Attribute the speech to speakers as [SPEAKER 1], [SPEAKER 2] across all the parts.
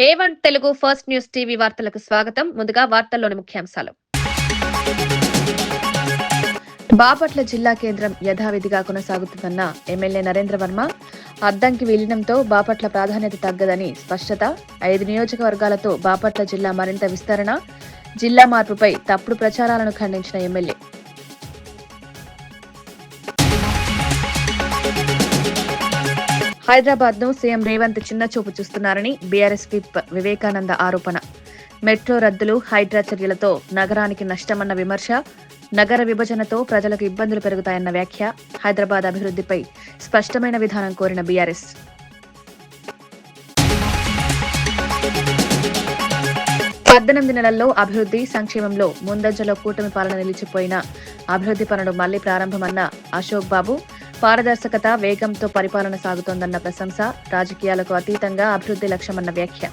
[SPEAKER 1] A1 Telugu first news TV వార్తలకు స్వాగతం. ముందుగా వార్తల్లోని ముఖ్యాంశాలు. బాపట్ల జిల్లా కేంద్రం యథావిధిగా కొనసాగుతుందన్న ఎమ్మెల్యే నరేంద్ర వర్మ. అద్దంకి విలీనంతో బాపట్ల ప్రాధాన్యత తగ్గదని స్పష్టత. 5 నియోజకవర్గాలతో బాపట్ల జిల్లా మరింత విస్తరణ. జిల్లా మార్పుపై తప్పుడు ప్రచారాలను ఖండించిన ఎమ్మెల్యే. హైదరాబాద్ ను సీఎం రేవంత్ చిన్నచూపు చూస్తున్నారని బీఆర్ఎస్ విప్ వివేకానంద ఆరోపణ. మెట్రో రద్దులు, హైడ్రా చర్యలతో నగరానికి నష్టమన్న విమర్శ. నగర విభజనతో ప్రజలకు ఇబ్బందులు పెరుగుతాయన్న వ్యాఖ్య. హైదరాబాద్ అభివృద్ధిపై స్పష్టమైన విధానం కోరిన బీఆర్ఎస్. పద్దెనిమిది నెలల్లో అభివృద్ధి సంక్షేమంలో ముందంజలో కూటమి పాలన నిలిచిపోయిన అభివృద్ధి పనులు మళ్లీ ప్రారంభమన్న అశోక్ బాబు. పారదర్శకత, వేగంతో పరిపాలన సాగుతోందన్న ప్రశంస. రాజకీయాలకు అతీతంగా అభివృద్ధి లక్ష్యమన్న వ్యాఖ్య.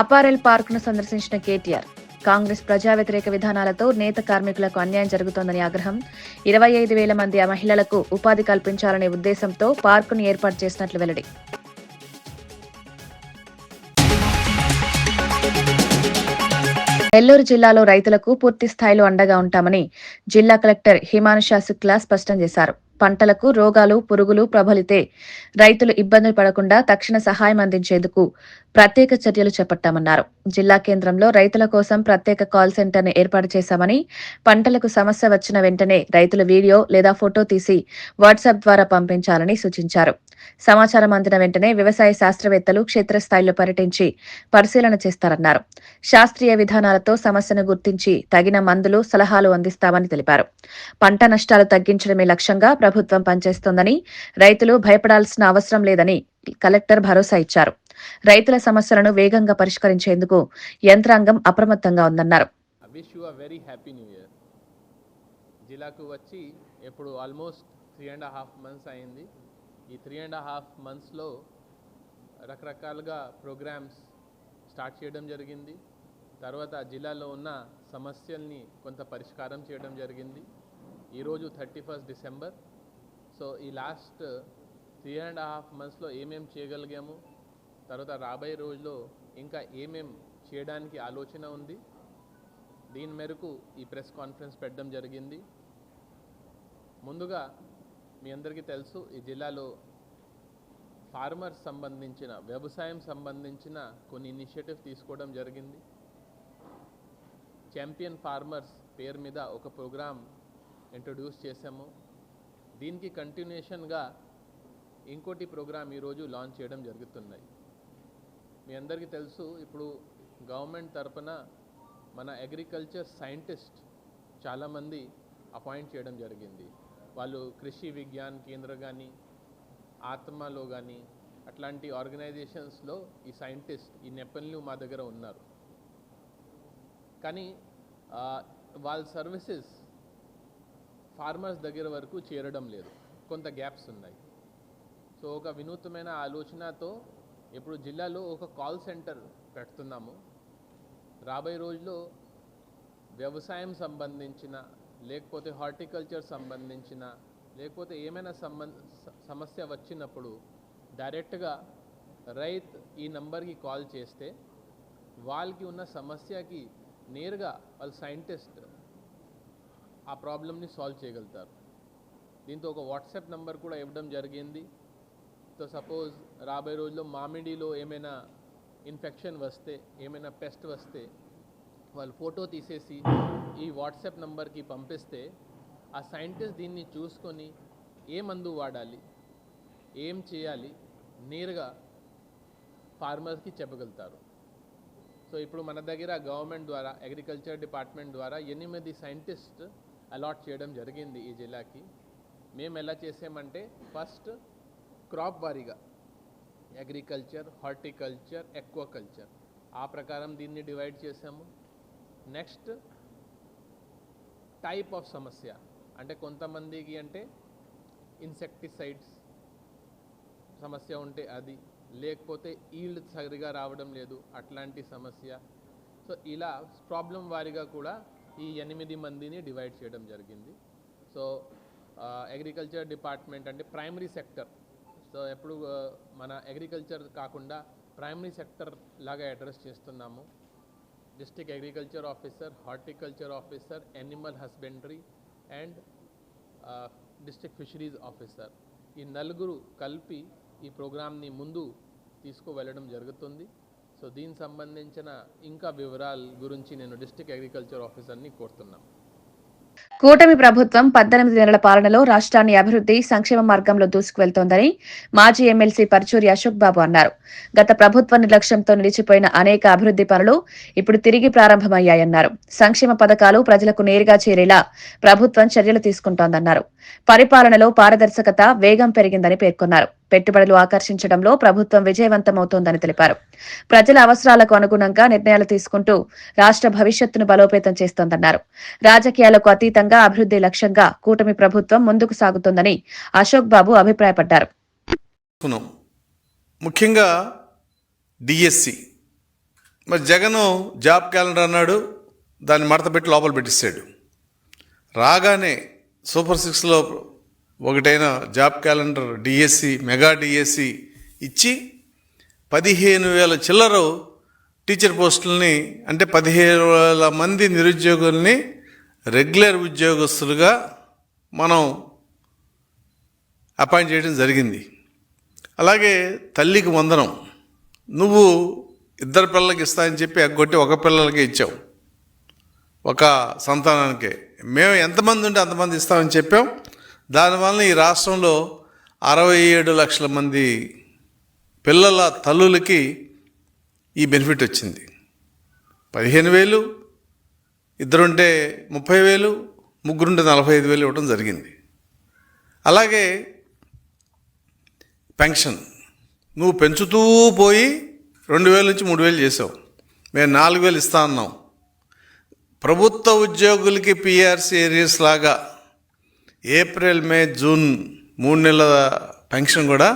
[SPEAKER 1] అపారెల్ పార్క్ ను సందర్శించిన కేటీఆర్. కాంగ్రెస్ ప్రజా వ్యతిరేక విధానాలతో నేత కార్మికులకు అన్యాయం జరుగుతోందని ఆగ్రహం. 25,000 మంది మహిళలకు ఉపాధి కల్పించాలనే ఉద్దేశంతో పార్కును ఏర్పాటు చేసినట్లు వెల్లడి. నెల్లూరు జిల్లాలో రైతులకు పూర్తి స్థాయిలో అండగా ఉంటామని జిల్లా కలెక్టర్ హిమానుషా శుక్లా స్పష్టం చేశారు. పంటలకు రోగాలు, పురుగులు ప్రబలితే రైతులు ఇబ్బందులు పడకుండా తక్షణ సహాయం అందించేందుకు ప్రత్యేక చర్యలు చేపట్టామన్నారు. జిల్లా కేంద్రంలో రైతుల కోసం ప్రత్యేక కాల్ సెంటర్ ని ఏర్పాటు చేశామని, పంటలకు సమస్య వచ్చిన వెంటనే రైతుల వీడియో లేదా ఫోటో తీసి వాట్సాప్ ద్వారా పంపించాలని సూచించారు. సమాచారం అందిన వెంటనే వ్యవసాయ శాస్త్రవేత్తలు క్షేత్రస్థాయిలో పర్యటించి పరిశీలన చేస్తారన్నారు. శాస్త్రీయ విధానాలతో సమస్యను గుర్తించి తగిన మందులు, సలహాలు అందిస్తామని తెలిపారు. పంట నష్టాలు తగ్గించడమే లక్ష్యంగా ప్రభుత్వం పనిచేస్తోందని, రైతులు భయపడాల్సిన అవసరం లేదని కలెక్టర్ భరోసా ఇచ్చారు. రైతుల సమస్యలను వేగంగా పరిష్కరించేందుకు యంత్రాంగం అప్రమత్తంగా ఉందన్నారు.
[SPEAKER 2] జిల్లాకు వచ్చి ఇప్పుడు ఆల్మోస్ట్ 3.5 months అయింది. ఈ 3.5 monthsలో రకరకాలుగా ప్రోగ్రామ్స్ స్టార్ట్ చేయడం జరిగింది. తర్వాత జిల్లాలో ఉన్న సమస్యల్ని కొంత పరిష్కారం చేయడం జరిగింది. ఈరోజు 31 December. సో ఈ లాస్ట్ 3.5 monthsలో ఏమేం చేయగలిగాము, తర్వాత రాబోయే రోజుల్లో ఇంకా ఏమేం చేయడానికి ఆలోచన ఉంది, దీని మేరకు ఈ ప్రెస్ కాన్ఫరెన్స్ పెట్టడం జరిగింది. ముందుగా మీ అందరికీ తెలుసు, ఈ జిల్లాలో ఫార్మర్స్ సంబంధించిన, వ్యవసాయం సంబంధించిన కొన్ని ఇనిషియేటివ్స్ తీసుకోవడం జరిగింది. ఛాంపియన్ ఫార్మర్స్ పేరు మీద ఒక ప్రోగ్రామ్ ఇంట్రొడ్యూస్ చేశాము. దీనికి కంటిన్యూషన్గా ఇంకోటి ప్రోగ్రామ్ ఈరోజు లాంచ్ చేయడం జరుగుతున్నాయి. మీ అందరికీ తెలుసు, ఇప్పుడు గవర్నమెంట్ తరపున మన అగ్రికల్చర్ సైంటిస్ట్ చాలామంది అపాయింట్ చేయడం జరిగింది. వాళ్ళు కృషి విజ్ఞాన్ కేంద్ర కానీ, ఆత్మలో కానీ అట్లాంటి ఆర్గనైజేషన్స్లో ఈ సైంటిస్ట్, ఈ నిపుణులు మా దగ్గర ఉన్నారు. కానీ వాళ్ళ సర్వీసెస్ ఫార్మర్స్ దగ్గర వరకు చేరడం లేదు, కొంత గ్యాప్స్ ఉన్నాయి. సో ఒక వినూత్నమైన ఆలోచనతో ఇప్పుడు జిల్లాలో ఒక కాల్ సెంటర్ పెడుతున్నాము. రాబోయే రోజుల్లో వ్యవసాయం సంబంధించిన, లేకపోతే హార్టికల్చర్ సంబంధించిన, లేకపోతే ఏమైనా సమస్య వచ్చినప్పుడు డైరెక్ట్గా రైతు ఈ నంబర్కి కాల్ చేస్తే వాళ్ళకి ఉన్న సమస్యకి నేరుగా వాళ్ళ సైంటిస్ట్ ఆ ప్రాబ్లమ్ని సాల్వ్ చేయగలుగుతారు. దీంతో ఒక వాట్సాప్ నంబర్ కూడా ఇవ్వడం జరిగింది. సో సపోజ్ రాబోయే రోజుల్లో మామిడిలో ఏమైనా ఇన్ఫెక్షన్ వస్తే, ఏమైనా పెస్ట్ వస్తే వాళ్ళు ఫోటో తీసేసి ఈ వాట్సాప్ నంబర్కి పంపిస్తే ఆ సైంటిస్ట్ దీన్ని చూసుకొని ఏ మందు వాడాలి, ఏం చేయాలి నేరుగా ఫార్మర్స్కి చెప్పగలుగుతారు. సో ఇప్పుడు మన దగ్గర గవర్నమెంట్ ద్వారా, అగ్రికల్చర్ డిపార్ట్మెంట్ ద్వారా 8 సైంటిస్ట్ అలాట్ చేయడం జరిగింది ఈ జిల్లాకి. మేము ఎలా చేసామంటే, ఫస్ట్ క్రాప్ వారీగా అగ్రికల్చర్, హార్టికల్చర్, ఎక్వాకల్చర్ ఆ ప్రకారం దీన్ని డివైడ్ చేసాము. నెక్స్ట్ టైప్ ఆఫ్ సమస్య అంటే కొంతమందికి అంటే ఇన్సెక్టిసైడ్స్ సమస్య ఉంటే అది, లేకపోతే ఈల్డ్ సరిగా రావడం లేదు అట్లాంటి సమస్య. సో ఇలా ప్రాబ్లం వారీగా కూడా ఈ 8 మందిని డివైడ్ చేయడం జరిగింది. సో అగ్రికల్చర్ డిపార్ట్మెంట్ అంటే ప్రైమరీ సెక్టర్. సో ఎప్పుడు మన అగ్రికల్చర్ కాకుండా ప్రైమరీ సెక్టర్ లాగా అడ్రస్ చేస్తున్నాము. District agriculture officer, horticulture officer, animal husbandry and district fisheries officer, ఈ నలుగురు కలిపి ఈ ప్రోగ్రామ్ని ముందు తీసుకువెళ్ళడం జరుగుతుంది. సో దీనికి సంబంధించిన ఇంకా వివరాల గురించి నేను డిస్ట్రిక్ట్ అగ్రికల్చర్ ఆఫీసర్ని కోరుతున్నాను.
[SPEAKER 1] కూటమి ప్రభుత్వం 18 నెలల పాలనలో రాష్ట్రాన్ని అభివృద్ధి సంక్షేమ మార్గంలో దూసుకువెళ్తోందని మాజీ ఎమ్మెల్సీ పరుచూరి అశోక్ బాబు అన్నారు. గత ప్రభుత్వ నిర్లక్ష్యంతో నిలిచిపోయిన అనేక అభివృద్ధి పనులు ఇప్పుడు తిరిగి ప్రారంభమయ్యాయన్నారు. సంక్షేమ పథకాలు ప్రజలకు నేరుగా చేరేలా ప్రభుత్వం చర్యలు తీసుకుంటోందన్నారు. పరిపాలనలో పారదర్శకత, వేగం పెరిగిందని పేర్కొన్నారు. పెట్టుబడులు ఆకర్షించడంలో ప్రభుత్వం విజయవంతమవుతోందని తెలిపారు. ప్రజల అవసరాలకు అనుగుణంగా నిర్ణయాలు తీసుకుంటూ రాష్ట్ర భవిష్యత్తును బలోపేతం చేస్తోందన్నారు. రాజకీయాలకు అతీతంగా అభివృద్ధి లక్ష్యంగా కూటమి ప్రభుత్వం ముందుకు సాగుతోందని అశోక్ బాబు అభిప్రాయపడ్డారు.
[SPEAKER 3] ముఖ్యంగా డిఎస్సి మరి జగన్ జాబ్ క్యాలెండర్ అన్నాడు, దాన్ని మడత పెట్టి లోపల పెట్టిస్తాడు. రాగానే సూపర్ 6లో ఒకటైన job calendar DSC, mega DSC ఇచ్చి 15,000 చిల్లర టీచర్ పోస్టులని, అంటే 15,000 మంది నిరుద్యోగుల్ని రెగ్యులర్ ఉద్యోగస్తులుగా మనం అపాయింట్ చేయడం జరిగింది. అలాగే తల్లికి వందనం, నువ్వు 2 పిల్లలకి ఇస్తానని చెప్పి ఎగ్గొట్టి 1 పిల్లలకే ఇచ్చావు, ఒక సంతానానికే. మేము ఎంతమంది ఉంటే అంతమంది ఇస్తామని చెప్పాం. దానివల్ల ఈ రాష్ట్రంలో 67 లక్షల మంది పిల్లల తల్లులకి ఈ బెనిఫిట్ వచ్చింది. 15,000, 2 ఉంటే 30,000, 3 ఉంటే 45,000 ఇవ్వడం జరిగింది. అలాగే పెన్షన్ నువ్వు పెంచుతూ పోయి 2,000 నుంచి 3,000 చేసావు. మేము 4,000 ఇస్తా అన్నాం. ప్రభుత్వ ఉద్యోగులకి పిఆర్సీ ఏరియస్ లాగా ఏప్రిల్, మే, జూన్ 3 నెలల పెన్షన్ కూడా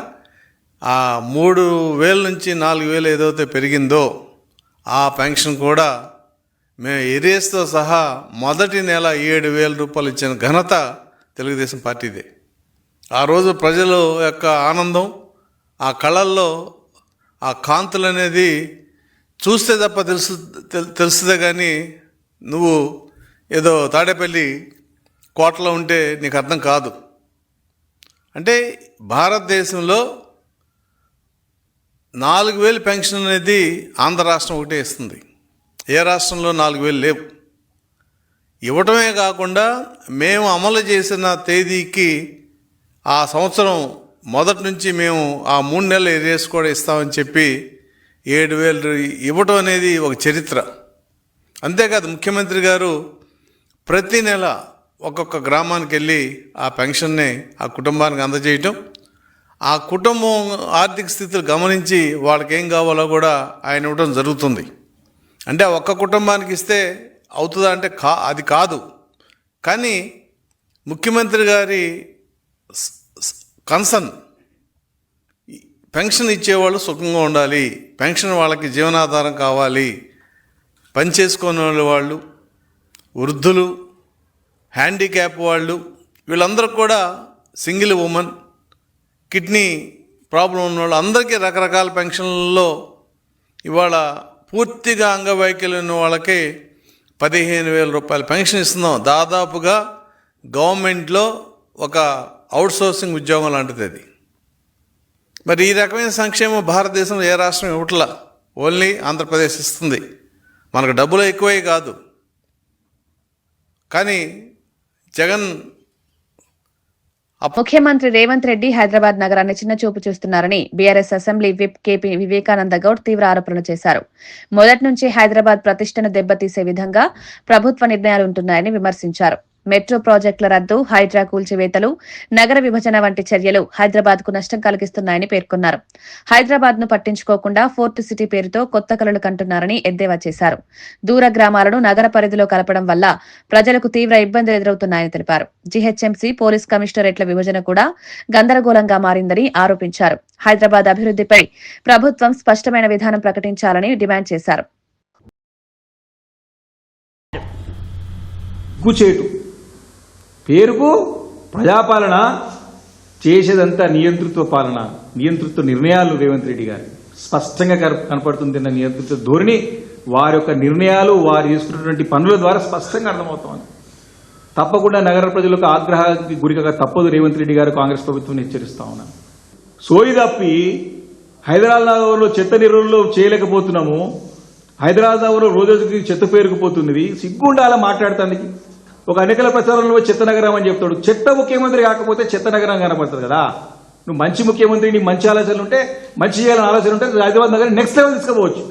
[SPEAKER 3] ఆ 3,000 నుంచి 4,000 ఏదైతే పెరిగిందో ఆ పెన్షన్ కూడా మేము ఏరియస్తో సహా మొదటి నెల 7,000 రూపాయలు ఇచ్చిన ఘనత తెలుగుదేశం పార్టీదే. ఆ రోజు ప్రజల యొక్క ఆనందం, ఆ కళల్లో ఆ కాంతులు అనేది చూస్తే తప్ప తెలుస్తుందే కానీ నువ్వు ఏదో తాడేపల్లి కోటలో ఉంటే నీకు అర్థం కాదు. అంటే భారతదేశంలో 4,000 పెన్షన్ అనేది ఆంధ్ర రాష్ట్రం ఒకటే ఇస్తుంది. ఏ రాష్ట్రంలో 4,000 లేవు. ఇవ్వటమే కాకుండా మేము అమలు చేసిన తేదీకి ఆ సంవత్సరం మొదటి నుంచి మేము ఆ 3 నెలల ఏరియాస్ కూడా ఇస్తామని చెప్పి 7,000 ఇవ్వటం అనేది ఒక చరిత్ర. అంతేకాదు ముఖ్యమంత్రి గారు ప్రతి నెల ఒక్కొక్క గ్రామానికి వెళ్ళి ఆ పెన్షన్ని ఆ కుటుంబానికి అందజేయటం, ఆ కుటుంబం ఆర్థిక స్థితిని గమనించి వాళ్ళకి ఏం కావాలో కూడా ఆయన ఇవ్వడం జరుగుతుంది. అంటే ఒక్క కుటుంబానికి ఇస్తే అవుతుందా అంటే అది కాదు. కానీ ముఖ్యమంత్రి గారి కన్సర్న్ పెన్షన్ ఇచ్చేవాళ్ళు సుఖంగా ఉండాలి, పెన్షన్ వాళ్ళకి జీవనాధారం కావాలి, పని చేసుకునే వాళ్ళు, వృద్ధులు, హ్యాండిక్యాప్ వాళ్ళు, వీళ్ళందరూ కూడా, సింగిల్ ఉమెన్, కిడ్నీ ప్రాబ్లం ఉన్న వాళ్ళు అందరికీ రకరకాల పెన్షన్లలో ఇవాళ పూర్తిగా అంగవైకల్యం ఉన్న వాళ్ళకి 15,000 రూపాయల పెన్షన్ ఇస్తున్నాం. దాదాపుగా గవర్నమెంట్లో ఒక అవుట్సోర్సింగ్ ఉద్యోగం లాంటిది అది. మరి ఈ రకమైన సంక్షేమం భారతదేశంలో ఏ రాష్ట్రం ఇవ్వట్లా, ఓన్లీ ఆంధ్రప్రదేశ్ ఇస్తుంది. మనకు డబ్బులు ఎక్కువే కాదు. కానీ జగన్
[SPEAKER 1] ముఖ్యమంత్రి రేవంత్ రెడ్డి హైదరాబాద్ నగరాన్ని చిన్నచూపు చూస్తున్నారని BRS assembly whip KP Vivekananda Goud తీవ్ర ఆరోపణలు చేశారు. మొదటి నుంచి హైదరాబాద్ ప్రతిష్టను దెబ్బతీసే విధంగా ప్రభుత్వ నిర్ణయాలుంటున్నాయని విమర్శించారు. మెట్రో ప్రాజెక్టుల రద్దు, హైడ్రా కూల్చివేతలు, నగర విభజన వంటి చర్యలు హైదరాబాద్ కు నష్టం కలిగిస్తున్నాయని పేర్కొన్నారు. హైదరాబాద్ ను పట్టించుకోకుండా ఫోర్ట్ సిటీ పేరుతో కొత్త కలలు కంటున్నారని ఎద్దేవా చేశారు. దూర గ్రామాలను నగర పరిధిలో కలపడం వల్ల ప్రజలకు తీవ్ర ఇబ్బందులు ఎదురవుతున్నాయని తెలిపారు. జీహెచ్ఎంసీ పోలీస్ కమిషనరేట్ల విభజన కూడా గందరగోళంగా మారిందని ఆరోపించారు. హైదరాబాద్ అభివృద్ధిపై ప్రభుత్వం స్పష్టమైన విధానం ప్రకటించాలని డిమాండ్ చేశారు.
[SPEAKER 4] పేరుకు ప్రజాపాలన చేసేదంతా నియంతృత్వ పాలన, నియంతృత్వ నిర్ణయాలు. రేవంత్ రెడ్డి గారు స్పష్టంగా కనపడుతుంది నియంతృత్వ ధోరణి. వారి యొక్క నిర్ణయాలు, వారు చేసుకున్నటువంటి పనుల ద్వారా స్పష్టంగా అర్థమవుతోంది. తప్పకుండా నగర ప్రజలకు ఆగ్రహానికి గురిగా తప్పదు. రేవంత్ రెడ్డి గారు కాంగ్రెస్ ప్రభుత్వం హెచ్చరిస్తా ఉన్నాను. సోయి తప్పి హైదరాబాద్లో చెత్త నిర్వహణలో చేయలేకపోతున్నాము. హైదరాబాద్లో రోజుకి చెత్త పేరుకుపోతున్నది. సిగ్గుండాలా మాట్లాడటానికి. ఒక ఎన్నికల ప్రచారంలో చెత్త నగరం అని చెప్తాడు. చెత్త ముఖ్యమంత్రి కాకపోతే చెత్త నగరం కనపడుతుంది కదా. నువ్వు మంచి ముఖ్యమంత్రి, నీ మంచి ఆలోచనలు ఉంటే, మంచి చేయాలని ఆలోచన ఉంటే హైదరాబాద్ నగరం నెక్స్ట్ లెవెల్ తీసుకోవచ్చు.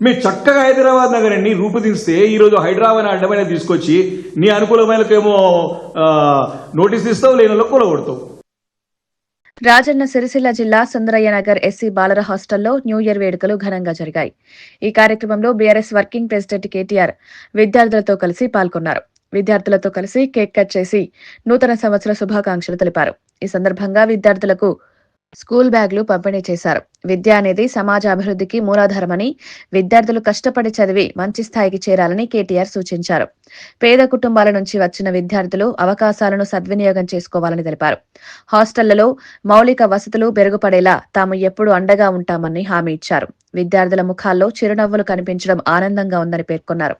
[SPEAKER 4] మీరు చక్కగా హైదరాబాద్ నగరాన్ని రూపుదిస్తే ఈరోజు హైదరాబాద్ అడ్డమైన తీసుకొచ్చి నీ అనుకూలమైనకేమో నోటీస్ ఇస్తావు, లేని కూలగొడతావు.
[SPEAKER 1] రాజన్న సిరిసిల్ల జిల్లా సుందరయ్య నగర్ ఎస్సీ బాలర హాస్టల్లో న్యూ ఇయర్ వేడుకలు ఘనంగా జరిగాయి. ఈ కార్యక్రమంలో బీఆర్ఎస్ వర్కింగ్ ప్రెసిడెంట్ కేటీఆర్ విద్యార్థులతో కలిసి పాల్గొన్నారు. విద్యార్థులతో కలిసి కేక్ కట్ చేసి నూతన సంవత్సర శుభాకాంక్షలు తెలిపారు. ఈ సందర్భంగా విద్యార్థులకు స్కూల్ బ్యాగులు పంపిణీ చేశారు. విద్య అనేది సమాజ అభివృద్ధికి మూలాధారమని, విద్యార్థులు కష్టపడి చదివి మంచి స్థాయికి చేరాలని కేటీఆర్ సూచించారు. పేద కుటుంబాల నుంచి వచ్చిన విద్యార్థులు అవకాశాలను సద్వినియోగం చేసుకోవాలని తెలిపారు. హాస్టళ్లలో మౌలిక వసతులు మెరుగుపడేలా తాము ఎప్పుడూ అండగా ఉంటామని హామీ ఇచ్చారు. విద్యార్థుల ముఖాల్లో చిరునవ్వులు కనిపించడం ఆనందంగా ఉందని పేర్కొన్నారు.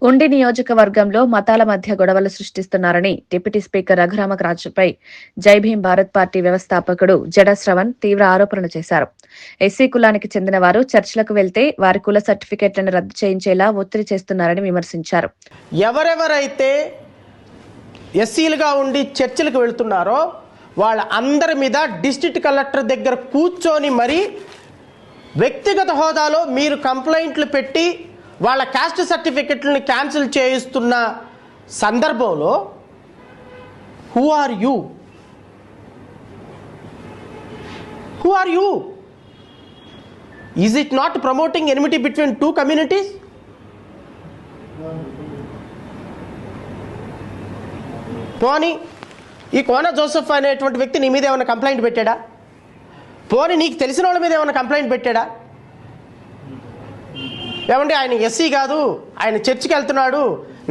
[SPEAKER 1] ఉండి నియోజకవర్గంలో మతాల మధ్య గొడవలు సృష్టిస్తున్నారని డిప్యూటీ స్పీకర్ రఘురామరాజుపై జై భీం భారత్ పార్టీ వ్యవస్థాపకుడు జడ శ్రవణ్ తీవ్ర ఆరోపణలు చేశారు. ఎస్సీ కులానికి చెందిన వారు చర్చిలకు వెళ్తే వారి కుల సర్టిఫికెట్లను రద్దు చేయించేలా ఒత్తిడి చేస్తున్నారని విమర్శించారు.
[SPEAKER 5] ఎవరెవరైతే ఎస్సీలుగా ఉండి చర్చిలకు వెళ్తున్నారో వాళ్ళ అందరి మీద డిస్ట్రిక్ట్ కలెక్టర్ దగ్గర కూర్చొని మరి వ్యక్తిగత హోదాలో మీరు కంప్లైంట్లు పెట్టి వాళ్ళ క్యాస్ట్ సర్టిఫికెట్లను క్యాన్సిల్ చేయిస్తున్న సందర్భంలో who are you? Who are you? Is it not promoting enmity between two communities? పోనీ ఈ కోన జోసెఫ్ అనేటువంటి వ్యక్తి నీ మీద ఏమైనా కంప్లైంట్ పెట్టాడా? పోనీ నీకు తెలిసిన వాళ్ళ మీద ఏమైనా కంప్లైంట్ పెట్టాడా? ఏమంటే ఆయన ఎస్సీ కాదు, ఆయన చర్చికి వెళ్తున్నాడు,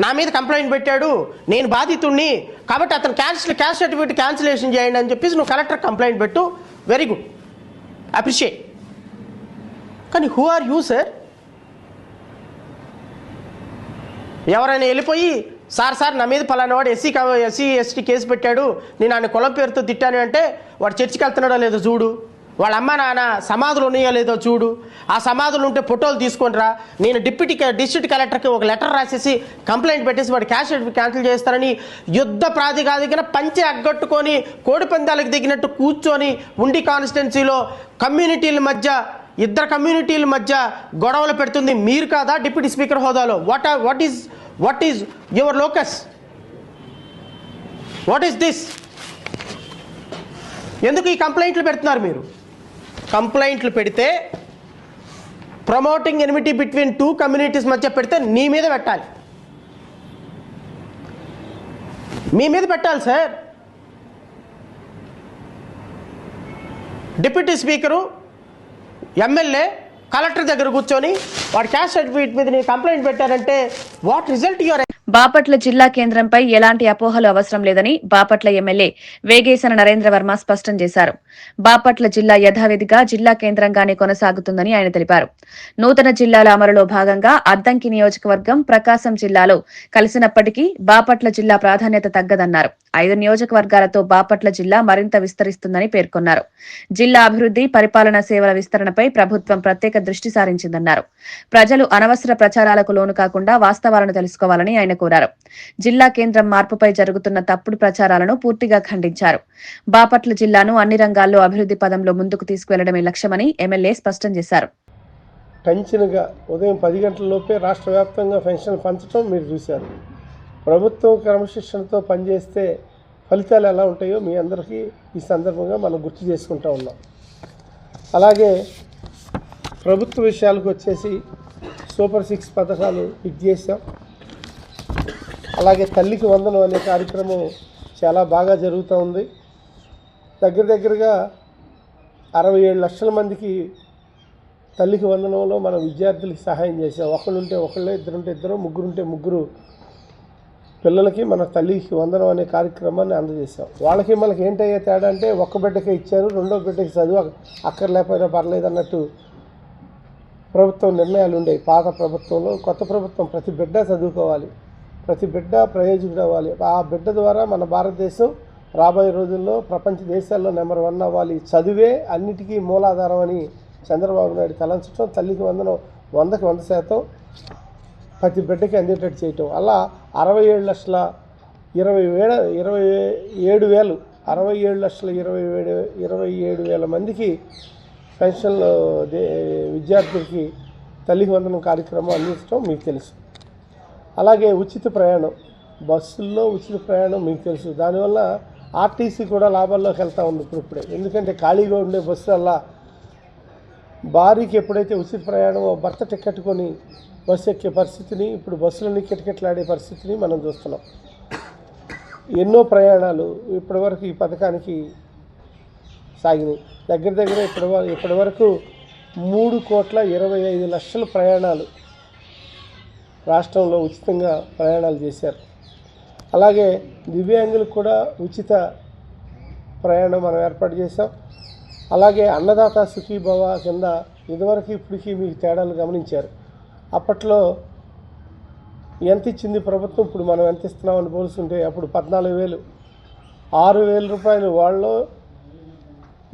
[SPEAKER 5] నా మీద కంప్లైంట్ పెట్టాడు, నేను బాధితుడిని కాబట్టి అతను క్యాస్ట్ సర్టిఫికేట్ క్యాన్సిలేషన్ చేయండి అని చెప్పేసి నువ్వు కలెక్టర్ కంప్లైంట్ పెట్టు, వెరీ గుడ్, అప్రిషియేట్. కానీ హూ ఆర్ యూ సార్? ఎవరైనా వెళ్ళిపోయి సార్ నా మీద పలానా వాడు ఎస్సీ ఎస్టీ కేసు పెట్టాడు, నేను ఆయన కులం పేరుతో తిట్టాను అంటే వాడు చర్చికి వెళ్తున్నాడో లేదో చూడు, వాళ్ళ అమ్మ నాన్న సమాధులు ఉన్నాయో లేదో చూడు, ఆ సమాధులు ఉంటే ఫోటోలు తీసుకొనిరా, నేను డిస్ట్రిక్ట్ కలెక్టర్కి ఒక లెటర్ రాసేసి కంప్లైంట్ పెట్టేసి వాడు క్యాష్ సర్టిఫికేట్ క్యాన్సిల్ చేస్తారని యుద్ధ ప్రాతిపదికన పంచె అగ్గొట్టుకొని కోడి పందాలకు దిగినట్టు కూర్చొని ఉండి కాన్స్టిట్యున్సీలో ఇద్దరు కమ్యూనిటీల మధ్య గొడవలు పెడుతుంది మీరు కాదా డిప్యూటీ స్పీకర్ హోదాలో? What is your locus? What is this? ఎందుకు ఈ కంప్లైంట్లు పెడుతున్నారు మీరు? కంప్లైంట్లు పెడితే promoting enmity between two communities మధ్య పెడితే నీ మీద పెట్టాలి. మీ మీద పెట్టాలి sir. Deputy speaker, MLA, collector దగ్గర కూర్చొని వాడి క్యాస్ట్ సర్టిఫికేట్ మీద నేను కంప్లైంట్ పెట్టారంటే వాట్ రిజల్ట్ యువర్.
[SPEAKER 1] బాపట్ల జిల్లా కేంద్రంపై ఎలాంటి అపోహలు అవసరం లేదని బాపట్ల ఎమ్మెల్యే వేగేశన నరేంద్రవర్మ స్పష్టం చేశారు. బాపట్ల జిల్లా యథావిధిగా జిల్లా కేంద్రంగానే కొనసాగుతుందని ఆయన తెలిపారు. నూతన జిల్లాల అమలులో భాగంగా అద్దంకి నియోజకవర్గం ప్రకాశం జిల్లాలో కలిసినప్పటికీ బాపట్ల జిల్లా ప్రాధాన్యత తగ్గదన్నారు. 5 నియోజకవర్గాలతో బాపట్ల జిల్లా మరింత విస్తరిస్తుందని పేర్కొన్నారు. జిల్లా అభివృద్ది, పరిపాలనా సేవల విస్తరణపై ప్రభుత్వం ప్రత్యేక దృష్టి సారించిందన్నారు. ప్రజలు అనవసర ప్రచారాలకు లోను కాకుండా వాస్తవాలను తెలుసుకోవాలని ఆయన కోరారు. జిల్లా కేంద్రం మార్పుపై జరుగుతున్న తప్పుడు ప్రచారాలను పూర్తిగా ఖండించారు. బాపట్ల జిల్లాను అన్ని రంగాల్లో అభివృద్ది పదంలో ముందుకు తీసుకువెళ్లడమే లక్ష్యమని ఎమ్మెల్యే స్పష్టం చేశారు.
[SPEAKER 6] టెన్షన్గా ఉదయం 10 గంటలలోపే రాష్ట్ర వ్యాప్తంగా పెన్షన్లు పంచడం మీరు చూశారు. ప్రభుత్వం క్రమశిక్షణతో పనిచేస్తే ఫలితాలు ఎలా ఉంటాయో మీ అందరికీ ఈ సందర్భంగా మనం గుర్తు చేసుకుంటూ ఉన్నాం. అలాగే ప్రభుత్వ విషయాలకు వచ్చేసి సూపర్ 6 పథకాలు హిట్ చేశాం. అలాగే తల్లికి వందనం అనే కార్యక్రమం చాలా బాగా జరుగుతూ ఉంది. దగ్గరగా 67 లక్షల మందికి తల్లికి వందనంలో మనం విద్యార్థులకి సహాయం చేసాం. ఒకళ్ళుంటే ఒకళ్ళే, ఇద్దరుంటే ఇద్దరు, ముగ్గురుంటే ముగ్గురు పిల్లలకి మన తల్లికి వందనం అనే కార్యక్రమాన్ని అందజేసాం. వాళ్ళకి మనకి ఏంటయ్యే తేడా అంటే ఒక్క బిడ్డకే ఇచ్చారు, రెండో బిడ్డకి చదువు అక్కర్లేకపోయినా పర్లేదు అన్నట్టు ప్రభుత్వం నిర్ణయాలు ఉండేవి పాత ప్రభుత్వంలో. కొత్త ప్రభుత్వం ప్రతి బిడ్డ చదువుకోవాలి, ప్రతి బిడ్డ ప్రయోజకుడు అవ్వాలి. ఆ బిడ్డ ద్వారా మన భారతదేశం రాబోయే రోజుల్లో ప్రపంచ దేశాల్లో నెంబర్ 1 అవ్వాలి. చదువే అన్నిటికీ మూలాధారం అని చంద్రబాబు నాయుడు తలంచడం, తల్లికి వందనం 100కి 100% ప్రతి బిడ్డకి అందేటట్టు చేయటం. అలా 67,27,000 మందికి పెన్షన్లు విద్యార్థులకి తల్లికి వందనం కార్యక్రమం అందించడం మీకు తెలుసు. అలాగే ఉచిత ప్రయాణం, బస్సుల్లో ఉచిత ప్రయాణం మీకు తెలుసు. దానివల్ల ఆర్టీసీ కూడా లాభాల్లోకి వెళ్తూ ఉంది ఇప్పుడే. ఎందుకంటే ఖాళీగా ఉండే బస్సు అలా భార్యకి ఎప్పుడైతే ఉచిత ప్రయాణం భర్త టికెట్ కొని బస్సు ఎక్కే పరిస్థితిని, ఇప్పుడు బస్సులన్నీ కిటకిటలాడే పరిస్థితిని మనం చూస్తున్నాం. ఎన్నో ప్రయాణాలు ఇప్పటివరకు ఈ పథకానికి సాగినాయి. దగ్గర ఇప్పటి వరకు 3,25,00,000 ప్రయాణాలు రాష్ట్రంలో ఉచితంగా ప్రయాణాలు చేశారు. అలాగే దివ్యాంగులకు కూడా ఉచిత ప్రయాణం మనం ఏర్పాటు చేశాం. అలాగే అన్నదాత సుఖీభవ కింద ఇదివరకు ఇప్పటికీ మీకు తేడాలు గమనించారు. అప్పట్లో ఎంత ఇచ్చింది ప్రభుత్వం, ఇప్పుడు మనం ఎంత ఇస్తున్నామని పోల్చుంటే అప్పుడు 14,000, 6,000 రూపాయలు వాళ్ళు,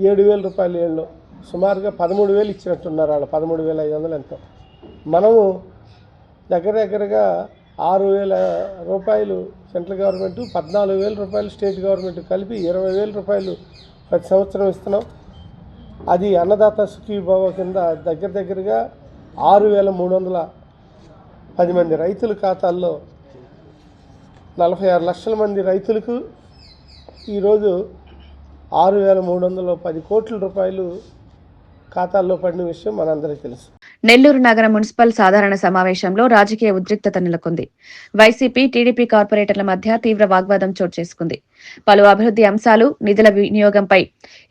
[SPEAKER 6] 7,000 రూపాయలు ఏళ్ళు, సుమారుగా 13,000 ఇచ్చినట్టున్నారు వాళ్ళు. 13,500 ఎంతో. మనము దగ్గరగా 6,000 రూపాయలు సెంట్రల్ గవర్నమెంటు, 14,000 రూపాయలు స్టేట్ గవర్నమెంట్ కలిపి 20,000 రూపాయలు ప్రతి సంవత్సరం ఇస్తున్నాం. అది అన్నదాత సుఖీభవ కింద దగ్గరగా 6,310 మంది రైతుల ఖాతాల్లో 46 లక్షల మంది రైతులకు ఈరోజు 6,310 కోట్ల రూపాయలు ఖాతాల్లో పడిన విషయం మనందరికీ తెలుసు.
[SPEAKER 1] నెల్లూరు నగర మున్సిపల్ సాధారణ సమావేశంలో రాజకీయ ఉద్రిక్తత నెలకొంది. వైసీపీ, టీడీపీ కార్పొరేటర్ల మధ్య తీవ్ర వాగ్వాదం చోటు చేసుకుంది. పలు అభివృద్ది అంశాలు, నిధుల వినియోగంపై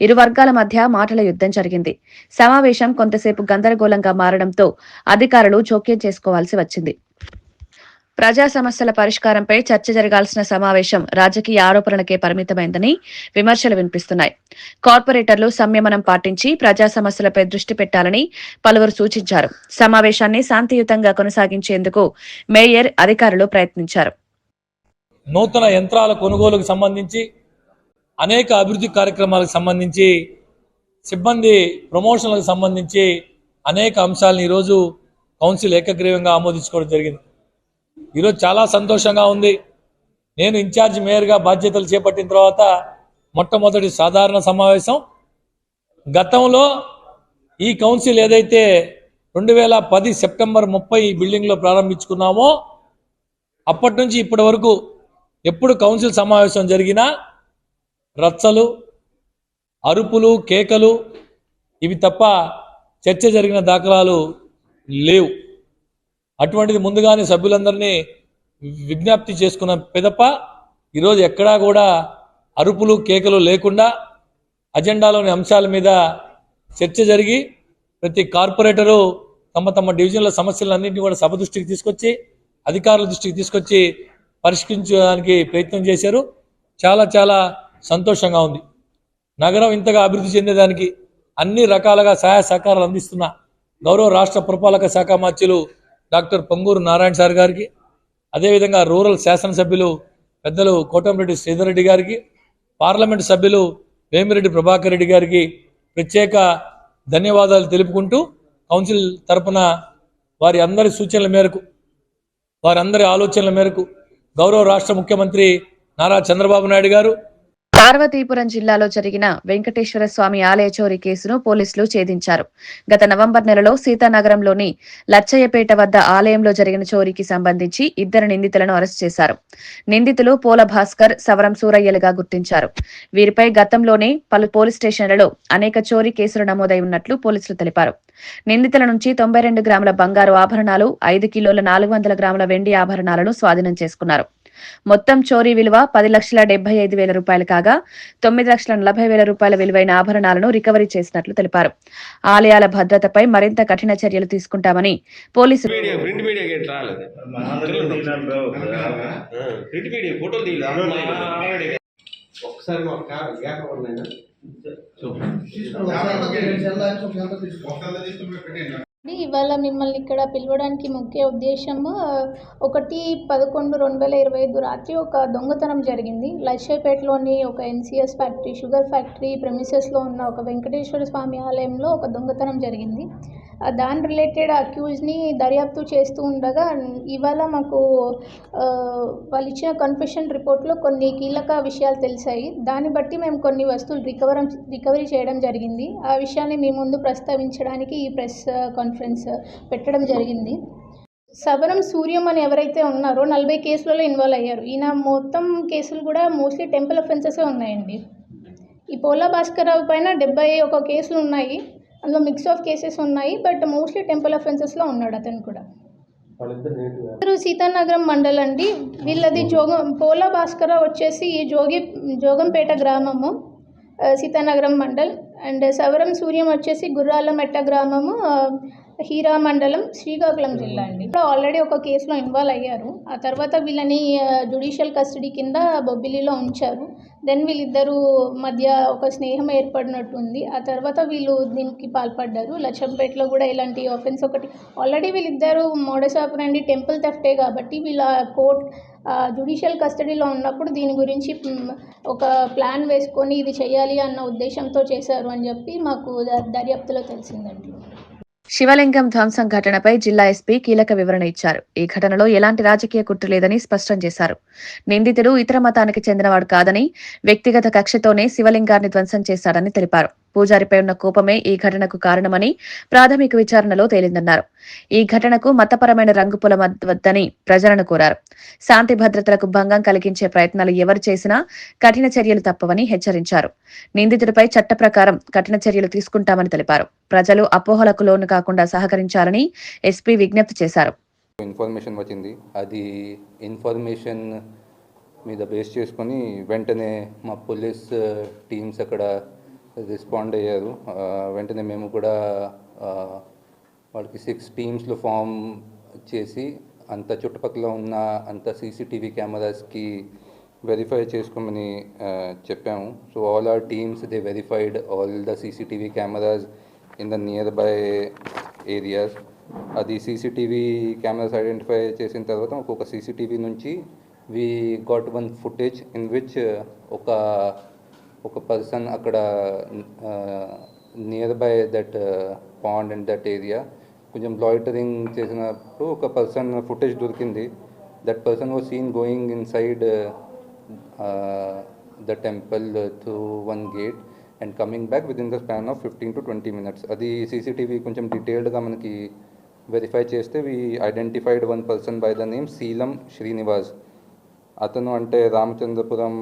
[SPEAKER 1] ఇరు వర్గాల మధ్య మాటల యుద్దం జరిగింది. సమావేశం కొంతసేపు గందరగోళంగా మారడంతో అధికారులు జోక్యం చేసుకోవాల్సి వచ్చింది. ప్రజా సమస్యల పరిష్కారంపై చర్చ జరగాల్సిన సమావేశం రాజకీయ ఆరోపణలకే పరిమితమైందని విమర్శలు వినిపిస్తున్నాయి. కార్పొరేటర్లు సంయమనం పాటించి ప్రజా సమస్యలపై దృష్టి పెట్టాలని పలువురు సూచించారు. సమావేశాన్ని శాంతియుతంగా కొనసాగించేందుకు మేయర్, అధికారులు ప్రయత్నించారు.
[SPEAKER 7] నూతన యంత్రాల కొనుగోలుకు సంబంధించి, అనేక అభివృద్ధి కార్యక్రమాలకు సంబంధించి, సిబ్బంది ప్రమోషన్లకు సంబంధించి అనేక అంశాలను ఈరోజు కౌన్సిల్ ఏకగ్రీవంగా ఆమోదించుకోవడం జరిగింది. ఈరోజు చాలా సంతోషంగా ఉంది. నేను ఇన్ఛార్జ్ మేయర్గా బాధ్యతలు చేపట్టిన తర్వాత మొట్టమొదటి సాధారణ సమావేశం. గతంలో ఈ కౌన్సిల్ ఏదైతే 2010 సెప్టెంబర్ 30 ఈ బిల్డింగ్లో ప్రారంభించుకున్నామో అప్పటి నుంచి ఇప్పటి వరకు ఎప్పుడు కౌన్సిల్ సమావేశం జరిగినా రచ్చలు, అరుపులు, కేకలు ఇవి తప్ప చర్చ జరిగిన దాఖలాలు లేవు. అటువంటిది ముందుగానే సభ్యులందరినీ విజ్ఞప్తి చేసుకున్న పిదప ఈరోజు ఎక్కడా కూడా అరుపులు కేకలు లేకుండా అజెండాలోని అంశాల మీద చర్చ జరిగి ప్రతి కార్పొరేటరు తమ తమ డివిజన్ల సమస్యలన్నింటినీ కూడా సభ దృష్టికి తీసుకొచ్చి అధికారుల దృష్టికి తీసుకొచ్చి పరిష్కరించడానికి ప్రయత్నం చేశారు. చాలా చాలా సంతోషంగా ఉంది. నగరం ఇంతగా అభివృద్ధి చెందేదానికి అన్ని రకాలుగా సహాయ సహకారాలు అందిస్తున్న గౌరవ రాష్ట్ర పురపాలక శాఖ మంత్రులు డాక్టర్ పొంగూరు నారాయణ సార్ గారికి, అదేవిధంగా రూరల్ శాసనసభ్యులు పెద్దలు కోటంరెడ్డి శ్రీధర్ రెడ్డి గారికి, పార్లమెంటు సభ్యులు వేమిరెడ్డి ప్రభాకర్ రెడ్డి గారికి ప్రత్యేక ధన్యవాదాలు తెలుపుకుంటూ కౌన్సిల్ తరపున వారి అందరి సూచనల మేరకు, వారందరి ఆలోచనల మేరకు గౌరవ రాష్ట్ర ముఖ్యమంత్రి నారా చంద్రబాబు నాయుడు గారు
[SPEAKER 1] పార్వతీపురం జిల్లాలో జరిగిన వెంకటేశ్వర స్వామి ఆలయ చోరీ కేసును పోలీసులు ఛేదించారు. గత నవంబర్ నెలలో సీతానగరంలోని లచ్చయ్యపేట వద్ద ఆలయంలో జరిగిన చోరీకి సంబంధించి 2 నిందితులను అరెస్టు చేశారు. నిందితులు పోల భాస్కర్, సవరం సూరయ్యలుగా గుర్తించారు. వీరిపై గతంలోనే పలు పోలీస్ స్టేషన్లలో అనేక చోరీ కేసులు నమోదై ఉన్నట్లు పోలీసులు తెలిపారు. నిందితుల నుంచి 92 గ్రాముల బంగారు ఆభరణాలు, 5 కిలోల 400 గ్రాముల వెండి ఆభరణాలను స్వాధీనం చేసుకున్నారు. మొత్తం చోరీ విలువ 10,75,000 రూపాయలు కాగా 9,40,000 రూపాయల విలువైన ఆభరణాలను రికవరీ చేసినట్లు తెలిపారు. ఆలయాల భద్రతపై మరింత కఠిన చర్యలు తీసుకుంటామని పోలీసులు
[SPEAKER 8] ఇవాళ మిమ్మల్ని ఇక్కడ పిలవడానికి ముఖ్య ఉద్దేశము 1/11/2025 రాత్రి ఒక దొంగతనం జరిగింది. లక్షపేటలోని ఒక ఎన్సిఎస్ ఫ్యాక్టరీ, షుగర్ ఫ్యాక్టరీ ప్రెమిసెస్లో ఉన్న ఒక వెంకటేశ్వర స్వామి ఆలయంలో ఒక దొంగతనం జరిగింది. దాని రిలేటెడ్ అక్యూజ్ని దర్యాప్తు చేస్తూ ఉండగా ఇవాళ మాకు వాళ్ళు ఇచ్చిన కన్ఫెషన్ రిపోర్ట్లో కొన్ని కీలక విషయాలు తెలిసాయి. దాన్ని బట్టి మేము కొన్ని వస్తువులు రికవరీ చేయడం జరిగింది. ఆ విషయాన్ని మీ ముందు ప్రస్తావించడానికి ఈ ప్రెస్ కాన్ఫరెన్స్ పెట్టడం జరిగింది. సవరం సూర్యం అని ఎవరైతే ఉన్నారో 40 కేసులలో ఇన్వాల్వ్ అయ్యారు. ఈయన మొత్తం కేసులు కూడా మోస్ట్లీ టెంపుల్ అఫెన్సెసే ఉన్నాయండి. ఈ పోలా భాస్కర్రావు పైన 71 కేసులు ఉన్నాయి. అందులో మిక్స్ ఆఫ్ కేసెస్ ఉన్నాయి, బట్ మోస్ట్లీ టెంపుల్ అఫెన్సెస్లో ఉన్నాడు అతను కూడా. సీతానగరం మండల్ అండి. వీళ్ళది పోలా భాస్కర్రావు వచ్చేసి జోగంపేట గ్రామము, సీతానగరం మండల్. అండ్ సవరం సూర్యం వచ్చేసి గుర్రాలమెట్ట గ్రామము, హీరా మండలం, శ్రీకాకుళం జిల్లా అండి. ఇప్పుడు ఆల్రెడీ ఒక కేసులో ఇన్వాల్వ్ అయ్యారు. ఆ తర్వాత వీళ్ళని జ్యుడిషియల్ కస్టడీ కింద బొబ్బిలిలో ఉంచారు. దెన్ వీళ్ళిద్దరూ మధ్య ఒక స్నేహం ఏర్పడినట్టుంది. ఆ తర్వాత వీళ్ళు దీనికి పాల్పడ్డారు. లచ్చంపేటలో కూడా ఇలాంటి ఆఫెన్స్ ఒకటి ఆల్రెడీ వీళ్ళిద్దరూ మోడస్ ఆపరండి టెంపుల్ థెఫ్టే కాబట్టి వీళ్ళ జ్యుడిషియల్ కస్టడీలో ఉన్నప్పుడు దీని గురించి ఒక ప్లాన్ వేసుకొని ఇది చేయాలి అన్న ఉద్దేశంతో చేశారు అని చెప్పి మాకు దర్యాప్తులో తెలిసిందండి.
[SPEAKER 1] శివలింగం ధ్వంసం ఘటనపై జిల్లా ఎస్పీ కీలక వివరణ ఇచ్చారు. ఈ ఘటనలో ఎలాంటి రాజకీయ కుట్ర లేదని స్పష్టం చేశారు. నిందితుడు ఇతర మతానికి చెందినవాడు కాదని, వ్యక్తిగత కక్షతోనే శివలింగాన్ని ధ్వంసం చేశాడని తెలిపారు. పూజారిపై ఉన్న కోపమే ఈ ఘటనకు కారణమని ప్రాథమిక విచారణలో తేలిందన్నారు. ఈ ఘటనకు మతపరమైన రంగు పులమవద్దని ప్రజలను కోరారు. శాంతి భద్రతలకు భంగం కలిగించే ప్రయత్నాలు ఎవరు చేసినా కఠిన చర్యలు తప్పవని హెచ్చరించారు. నిందితుడిపై చట్ట ప్రకారం కఠిన చర్యలు తీసుకుంటామని తెలిపారు. ప్రజలు అపోహలకు లోను కాకుండా సహకరించాలని ఎస్పీ విజ్ఞప్తి చేశారు.
[SPEAKER 9] ఇన్ఫర్మేషన్ వచ్చింది, అది ఇన్ఫర్మేషన్ మీద బేస్ చేసుకొని వెంటనే మా పోలీస్ టీమ్స్ అక్కడ రెస్పాండ్ అయ్యారు. వెంటనే మేము కూడా వాళ్ళకి 6 టీమ్స్లో ఫామ్ చేసి అంత చుట్టుపక్కల ఉన్న అంత సీసీటీవీ కెమెరాస్కి వెరిఫై చేసుకోమని చెప్పాము. So all our teams they verified all the CCTV cameras in the nearby areas. అది సీసీటీవీ కెమెరాస్ ఐడెంటిఫై చేసిన తర్వాత ఒక్కొక్క సీసీటీవీ నుంచి we got 1 footage in which ఒక పర్సన్ అక్కడ nearby that pond and that area కొంచెం loitering చేసినప్పుడు ఒక పర్సన్ ఫుటేజ్ దొరికింది. That person was seen going inside the temple through 1 gate and coming back within the span of 15 to 20 minutes. అది CCTV కొంచెం డీటెయిల్డ్గా మనకి verify చేస్తే we identified 1 person by the name Seelam Srinivas. అతను అంటే రామచంద్రపురం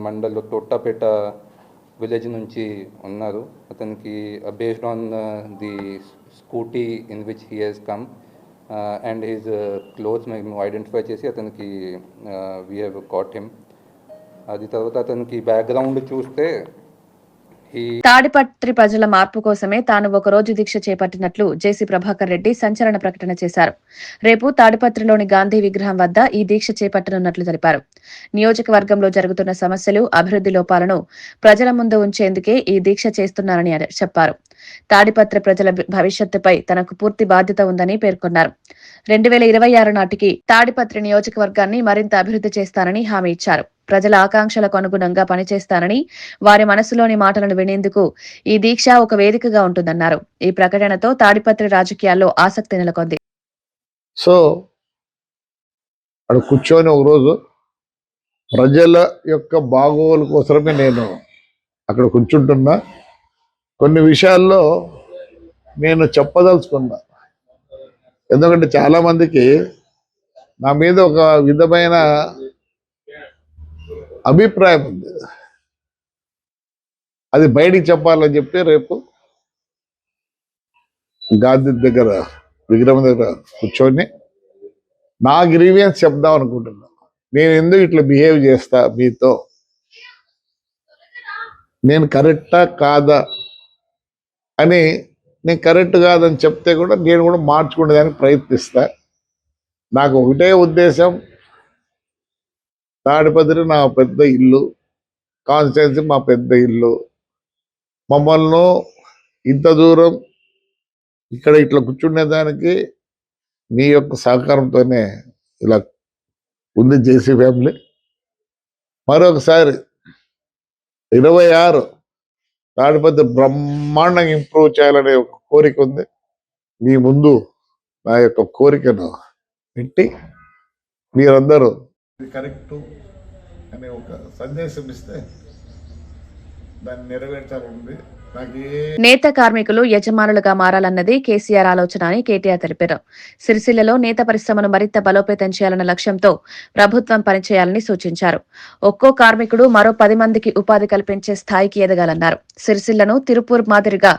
[SPEAKER 9] మండల్లో Tottapeta village నుంచి ఉన్నారు. అతనికి based on the scooty in which he has come and his clothes మేము ఐడెంటిఫై చేసి అతనికి వీ హ్యావ్ కాట్ హిమ్. అది తర్వాత అతనికి బ్యాక్గ్రౌండ్ చూస్తే
[SPEAKER 1] తాడిపత్రి ప్రజల మార్పు కోసమే తాను ఒక రోజు దీక్ష చేపట్టినట్లు జేసీ ప్రభాకర్ రెడ్డి సంచలన ప్రకటన చేశారు. రేపు తాడిపత్రిలోని గాంధీ విగ్రహం వద్ద ఈ దీక్ష చేపట్టనున్నట్లు తెలిపారు. నియోజకవర్గంలో జరుగుతున్న సమస్యలు, అభివృద్ధి లోపాలను ప్రజల ముందు ఉంచేందుకే ఈ దీక్ష చేస్తున్నారని చెప్పారు. తాడిపత్రి ప్రజల భవిష్యత్తుపై తనకు పూర్తి బాధ్యత ఉందని పేర్కొన్నారు. 2026 నాటికి తాడిపత్రి నియోజకవర్గాన్ని మరింత అభివృద్ధి చేస్తానని హామీ ఇచ్చారు. ప్రజల ఆకాంక్షలకు అనుగుణంగా పనిచేస్తానని, వారి మనసులోని మాటలను వినేందుకు ఈ దీక్ష ఒక వేదికగా ఉంటుందన్నారు. ఈ ప్రకటనతో తాడిపత్రి రాజకీయాల్లో ఆసక్తి నెలకొంది.
[SPEAKER 10] సో అక్కడ కూర్చొని ఒకరోజు ప్రజల యొక్క బాగోగుల కోసమే నేను అక్కడ కూర్చుంటున్నా. కొన్ని విషయాల్లో నేను చెప్పదలుచుకున్నా. ఎందుకంటే చాలా మందికి నా మీద ఒక విధమైన అభిప్రాయం ఉంది. అది బయటికి చెప్పాలని చెప్పి రేపు గాంధీ దగ్గర విగ్రహం దగ్గర కూర్చొని నా గ్రీవియన్స్ చెప్దాం అనుకుంటున్నా. నేను ఎందుకు ఇట్లా బిహేవ్ చేస్తా మీతో, నేను కరెక్టా కాదా అని, నేను కరెక్ట్ కాదని చెప్తే కూడా నేను కూడా మార్చుకునేదానికి ప్రయత్నిస్తా. నాకు ఒకటే ఉద్దేశం, తాడిపత్రి నా పెద్ద ఇల్లు, కాన్స్టిట్యున్సీ మా పెద్ద ఇల్లు. మమ్మల్ని ఇంత దూరం ఇక్కడ ఇట్లా కూర్చునేదానికి నీ యొక్క సహకారంతోనే ఇలా ఉంది జేసీ ఫ్యామిలీ. మరొకసారి 26 తాడిపత్రి బ్రహ్మాండంగా ఇంప్రూవ్ చేయాలనే ఒక కోరిక ఉంది. మీ ముందు నా యొక్క కోరికను పెట్టి మీరందరూ కరెక్టు అనే ఒక సందేశం ఇస్తే దాన్ని నెరవేర్చాలని
[SPEAKER 1] నేత కార్మికులు యజమానులుగా మారాలన్నది కేసీఆర్ ఆలోచన అని కేటీఆర్ తెలిపారు. సిరిసిల్లలో నేత పరిశ్రమను మరింత బలోపేతం చేయాలన్న లక్ష్యంతో ప్రభుత్వం పనిచేయాలని సూచించారు. ఒక్కో కార్మికుడు మరో 10 మందికి ఉపాధి కల్పించే స్థాయికి ఎదగాలన్నారు. సిరిసిల్లను తిరుపూర్ మాదిరిగా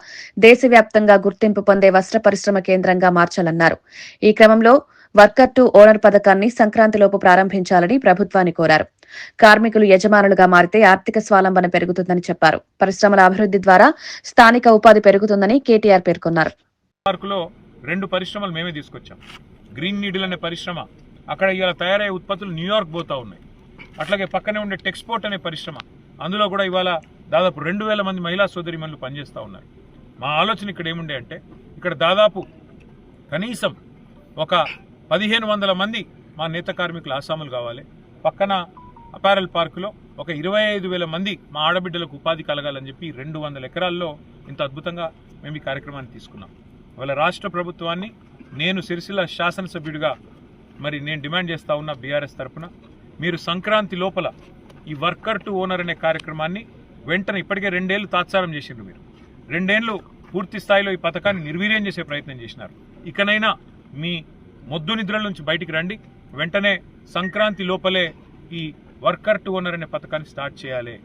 [SPEAKER 1] దేశవ్యాప్తంగా గుర్తింపు పొందే వస్త్ర పరిశ్రమ కేంద్రంగా మార్చాలన్నారు. ఈ క్రమంలో వర్కర్ టు ఓనర్ పథకాన్ని సంక్రాంతిలోపు ప్రారంభించాలని ప్రభుత్వాన్ని కోరారు. కార్మికులు యజమానులుగా మారితే ఆర్థిక స్వావలంబన పెరుగుతుందని చెప్పారు. పరిశ్రమల అభివృద్ధి ద్వారా స్థానిక ఉపాధి పెరుగుతుందని కేటీఆర్ పేర్కొన్నారు.
[SPEAKER 11] పార్కులో 2 పరిశ్రమలు మేమే తీసుకొచ్చాం. గ్రీన్ నీడిల్ అనే పరిశ్రమ, అక్కడ ఇవాళ తయారయ్యే ఉత్పత్తులు న్యూయార్క్ పోతా ఉన్నాయి. అట్లాగే పక్కనే ఉండే టెక్స్పోర్ట్ అనే పరిశ్రమ, అందులో కూడా ఇవాళ దాదాపు 2000 మంది మహిళా సోదరిమణులు పనిచేస్తూ ఉన్నారు. మా ఆలోచన ఇక్కడ ఏముండే అంటే, ఇక్కడ దాదాపు కనీసం ఒక 1500 మంది మా నేత కార్మికులు ఆసాములు కావాలి. పక్కన అపారల్ పార్కులో ఒక 25,000 మంది మా ఆడబిడ్డలకు ఉపాధి కలగాలని చెప్పి 200 ఎకరాల్లో ఇంత అద్భుతంగా మేము ఈ కార్యక్రమాన్ని తీసుకున్నాం. ఇవాళ రాష్ట్ర ప్రభుత్వాన్ని నేను సిరిసిల్ల శాసనసభ్యుడిగా నేను డిమాండ్ చేస్తా ఉన్నా బీఆర్ఎస్ తరఫున, మీరు సంక్రాంతి లోపల ఈ వర్కర్ టు ఓనర్ అనే కార్యక్రమాన్ని వెంటనే, ఇప్పటికే 2 ఏళ్ళు తాత్సారం చేసిండ్రు మీరు, 2 ఏళ్ళు పూర్తి స్థాయిలో ఈ పథకాన్ని నిర్వీర్యం చేసే ప్రయత్నం చేసినారు. ఇకనైనా మీ మొద్దు నిద్రల నుంచి బయటికి రండి. వెంటనే సంక్రాంతి లోపలే ఈ వర్కర్ టు ఓనర్ అనే పథకాన్ని స్టార్ట్ చేయాలి.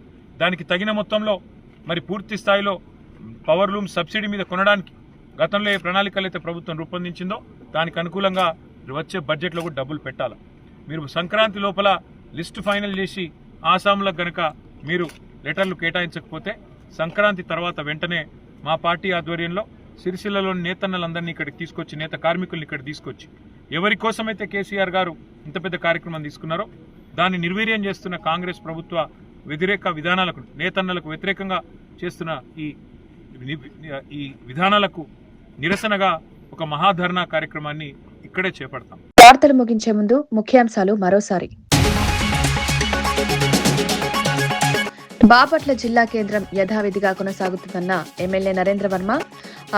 [SPEAKER 11] దానికి తగిన మొత్తంలో పూర్తి స్థాయిలో పవర్ లూమ్ సబ్సిడీ మీద కొనడానికి గతంలో ఏ ప్రణాళికలు అయితే ప్రభుత్వం రూపొందించిందో దానికి అనుకూలంగా వచ్చే బడ్జెట్లో కూడా డబ్బులు పెట్టాలి. మీరు సంక్రాంతి లోపల లిస్టు ఫైనల్ చేసి ఆసాంలకు గనక మీరు లెటర్లు కేటాయించకపోతే సంక్రాంతి తర్వాత వెంటనే మా పార్టీ ఆధ్వర్యంలో సిరిసిల్లలో నేతన్నలందరినీ ఇక్కడికి తీసుకొచ్చి, నేత కార్మికుల్ని ఇక్కడ తీసుకొచ్చి, ఎవరి కోసమైతే కేసీఆర్ గారు ఇంత పెద్ద కార్యక్రమం తీసుకున్నారో దాన్ని నిర్వీర్యం చేస్తున్న కాంగ్రెస్ ప్రభుత్వ వ్యతిరేక విధానాలకు, నేతన్నలకు వ్యతిరేకంగా చేస్తున్న ఈ విధానాలకు నిరసనగా ఒక మహాధర్నా కార్యక్రమాన్ని ఇక్కడే చేపడతాం.
[SPEAKER 1] వార్తలు ముగించే ముందు ముఖ్యాంశాలు మరోసారి. బాపట్ల జిల్లా కేంద్రం యథావిధిగా కొనసాగుతుందన్న ఎమ్మెల్యే నరేంద్ర వర్మ.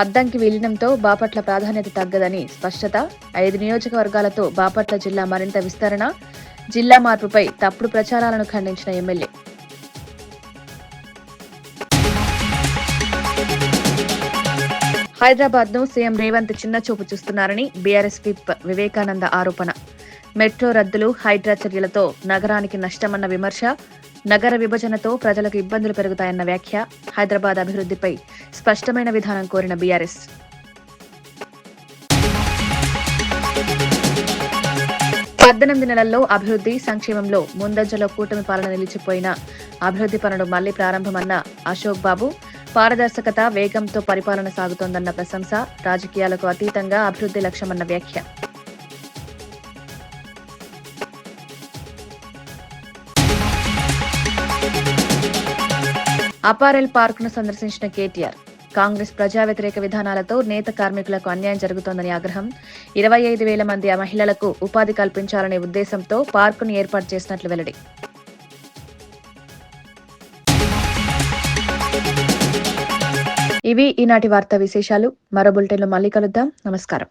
[SPEAKER 1] అద్దంకి విలీనంతో బాపట్ల ప్రాధాన్యత తగ్గదని స్పష్టత. 5 నియోజకవర్గాలతో బాపట్ల జిల్లా మరింత విస్తరణ. జిల్లా మార్పుపై తప్పుడు ప్రచారాలను ఖండించిన ఎమ్మెల్యే. హైదరాబాద్ ను సీఎం రేవంత్ చిన్నచూపు చూస్తున్నారని బీఆర్ఎస్ విప్ వివేకానంద ఆరోపణ. మెట్రో రద్దులు, హైడ్రా చర్యలతో నగరానికి నష్టమన్న విమర్శ. నగర విభజనతో ప్రజలకు ఇబ్బందులు పెరుగుతాయన్న వ్యాఖ్య. హైదరాబాద్ అభివృద్ధిపై స్పష్టమైన విధానం కోరిన బీఆర్ఎస్. 18 నెలల్లో అభివృద్ధి సంక్షేమంలో ముందంజలో కూటమి పాలన నిలిచిపోయిన అభివృద్ధి పనులు మళ్లీ ప్రారంభమన్న అశోక్ బాబు, పారదర్శకత వేగంతో పరిపాలన సాగుతోందన్న ప్రశంస, రాజకీయాలకు అతీతంగా అభివృద్ధి లక్ష్యమన్న వ్యాఖ్య. అపారెల్ పార్కును సందర్శించిన కేటీఆర్, కాంగ్రెస్ ప్రజా వ్యతిరేక విధానాలతో నేత కార్మికులకు అన్యాయం జరుగుతోందని ఆగ్రహం. 25,000 మంది మహిళలకు ఉపాధి కల్పించాలనే ఉద్దేశంతో పార్కును ఏర్పాటు చేసినట్లు వెల్లడి. ఇవి ఈనాటి వార్తా విశేషాలు. మరో బులెటిన్లో మళ్ళీ కలుద్దాం. నమస్కారం.